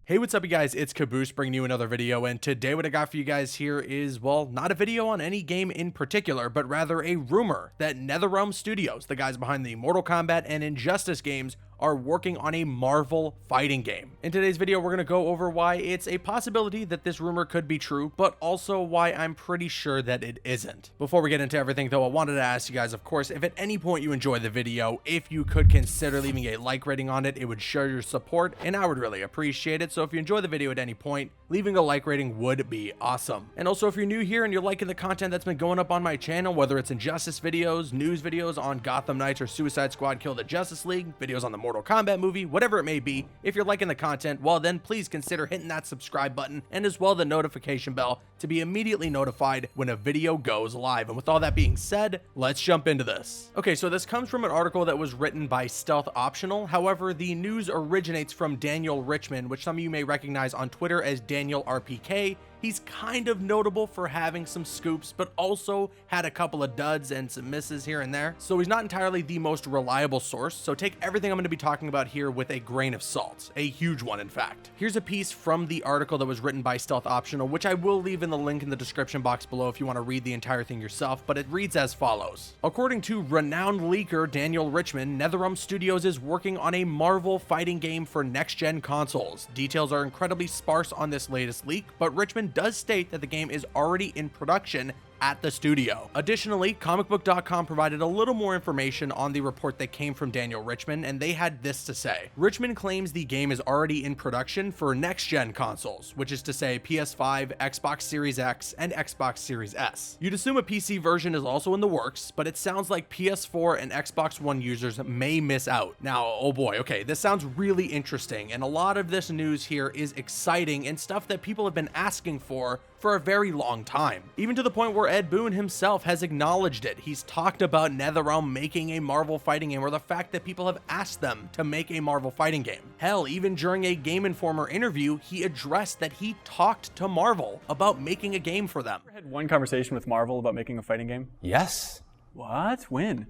Hey, what's up you guys? It's Caboose bringing you another video, and today what I got for you guys here is, well, not a video on any game in particular, but rather a rumor that NetherRealm Studios, the guys behind the Mortal Kombat and Injustice games, are working on a Marvel fighting game. In today's video, we're going to go over why it's a possibility that this rumor could be true, but also why I'm pretty sure that it isn't. Before we get into everything though, I wanted to ask you guys, of course, if at any point you enjoy the video, if you could consider leaving a like rating on it, it would show your support and I would really appreciate it. So if you enjoy the video at any point, leaving a like rating would be awesome. And also if you're new here and you're liking the content that's been going up on my channel, whether it's Injustice videos, news videos on Gotham Knights or Suicide Squad Kill the Justice League, videos on the Mortal Kombat movie, whatever it may be, if you're liking the content, well then please consider hitting that subscribe button and as well the notification bell to be immediately notified when a video goes live. And with all that being said, let's jump into this. Okay, so this comes from an article that was written by Stealth Optional. However, the news originates from Daniel Richmond, which some of you may recognize on Twitter as Daniel RPK. He's kind of notable for having some scoops, but also had a couple of duds and some misses here and there. So he's not entirely the most reliable source, so take everything I'm going to be talking about here with a grain of salt, a huge one in fact. Here's a piece from the article that was written by Stealth Optional, which I will leave in the link in the description box below if you want to read the entire thing yourself, but it reads as follows. According to renowned leaker Daniel Richmond, NetherRealm Studios is working on a Marvel fighting game for next-gen consoles. Details are incredibly sparse on this latest leak, but Richmond does state that the game is already in production at the studio. Additionally, comicbook.com provided a little more information on the report that came from Daniel Richmond, and they had this to say. Richmond claims the game is already in production for next-gen consoles, which is to say PS5, Xbox Series X, and Xbox Series S. You'd assume a PC version is also in the works, but it sounds like PS4 and Xbox One users may miss out. Now, oh boy, okay, this sounds really interesting, and a lot of this news here is exciting and stuff that people have been asking for a very long time, even to the point where Ed Boon himself has acknowledged it. He's talked about NetherRealm making a Marvel fighting game, or the fact that people have asked them to make a Marvel fighting game. Hell, even during a Game Informer interview, he addressed that he talked to Marvel about making a game for them. You ever had one conversation with Marvel about making a fighting game? Yes. What? When?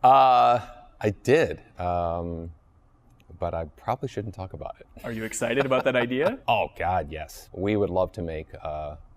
I did. But I probably shouldn't talk about it. Are you excited about that idea? Oh God, yes. We would love to make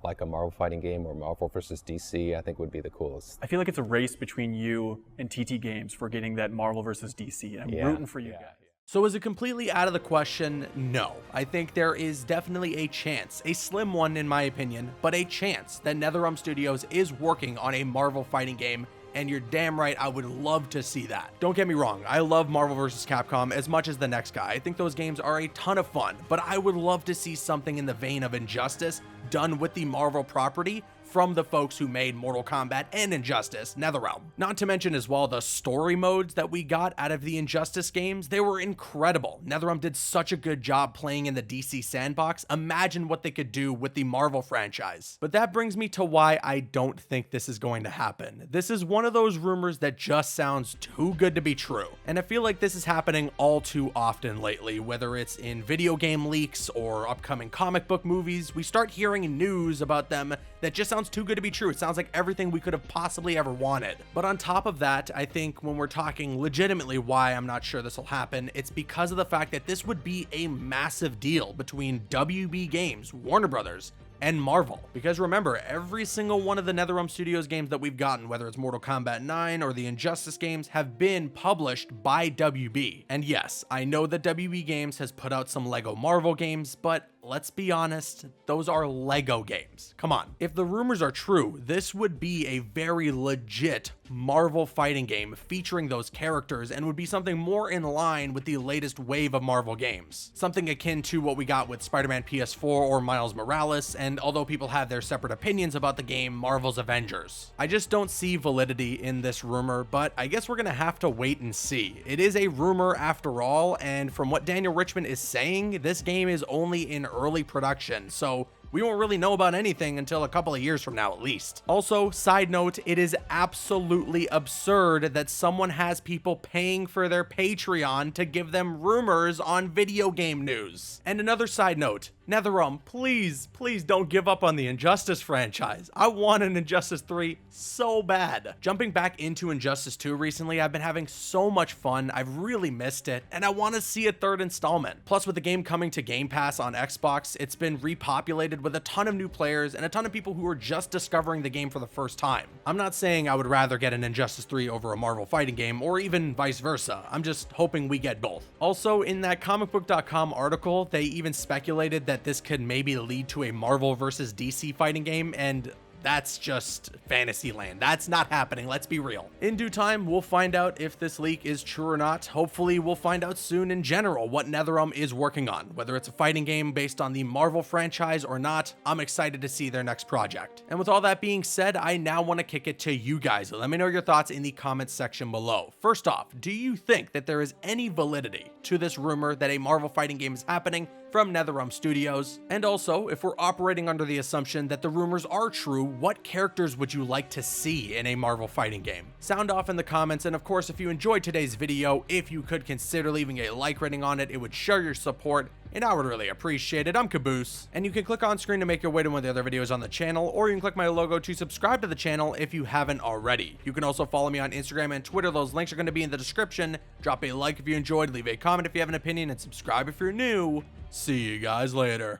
like a Marvel fighting game or Marvel versus DC. I think would be the coolest. I feel like it's a race between you and TT Games for getting that Marvel versus DC. I'm rooting for you guys. So is it completely out of the question? No. I think there is definitely a chance, a slim one in my opinion, but a chance that NetherRealm Studios is working on a Marvel fighting game. And you're damn right, I would love to see that. Don't get me wrong, I love Marvel vs. Capcom as much as the next guy. I think those games are a ton of fun, but I would love to see something in the vein of Injustice done with the Marvel property from the folks who made Mortal Kombat and Injustice, NetherRealm. Not to mention as well the story modes that we got out of the Injustice games. They were incredible. NetherRealm did such a good job playing in the DC sandbox. Imagine what they could do with the Marvel franchise. But that brings me to why I don't think this is going to happen. This is one of those rumors that just sounds too good to be true. And I feel like this is happening all too often lately, whether it's in video game leaks or upcoming comic book movies. We start hearing news about them that just sounds too good to be true. It sounds like everything we could have possibly ever wanted. But on top of that, I think when we're talking legitimately why I'm not sure this will happen, it's because of the fact that this would be a massive deal between WB Games, Warner Brothers, and Marvel. Because remember, every single one of the NetherRealm Studios games that we've gotten, whether it's Mortal Kombat 9 or the Injustice games, have been published by WB. And yes, I know that WB Games has put out some Lego Marvel games, but let's be honest, those are Lego games. Come on. If the rumors are true, this would be a very legit Marvel fighting game featuring those characters and would be something more in line with the latest wave of Marvel games. Something akin to what we got with Spider-Man PS4 or Miles Morales, and although people have their separate opinions about the game, Marvel's Avengers. I just don't see validity in this rumor, but I guess we're gonna have to wait and see. It is a rumor after all, and from what Daniel Richmond is saying, this game is only in early production, so we won't really know about anything until a couple of years from now at least. Also, side note, it is absolutely absurd that someone has people paying for their Patreon to give them rumors on video game news. And another side note, NetherRealm, please don't give up on the Injustice franchise. I want an Injustice 3 so bad. Jumping back into Injustice 2 recently, I've been having so much fun. I've really missed it, and I want to see a third installment. Plus, with the game coming to Game Pass on Xbox, it's been repopulated with a ton of new players and a ton of people who are just discovering the game for the first time. I'm not saying I would rather get an Injustice 3 over a Marvel fighting game, or even vice versa. I'm just hoping we get both. Also, in that comicbook.com article, they even speculated that this could maybe lead to a Marvel versus DC fighting game, and that's just fantasy land. That's not happening, let's be real. In due time, we'll find out if this leak is true or not. Hopefully, we'll find out soon in general what NetherRealm is working on. Whether it's a fighting game based on the Marvel franchise or not, I'm excited to see their next project. And with all that being said, I now want to kick it to you guys. Let me know your thoughts in the comments section below. First off, do you think that there is any validity to this rumor that a Marvel fighting game is happening from NetherRealm Studios? And also, if we're operating under the assumption that the rumors are true, what characters would you like to see in a Marvel fighting game? Sound off in the comments, and of course, if you enjoyed today's video, if you could consider leaving a like rating on it, it would show your support, and I would really appreciate it. I'm Caboose, and you can click on screen to make your way to one of the other videos on the channel, or you can click my logo to subscribe to the channel if you haven't already. You can also follow me on Instagram and Twitter. Those links are going to be in the description. Drop a like if you enjoyed, leave a comment if you have an opinion, and subscribe if you're new. See you guys later.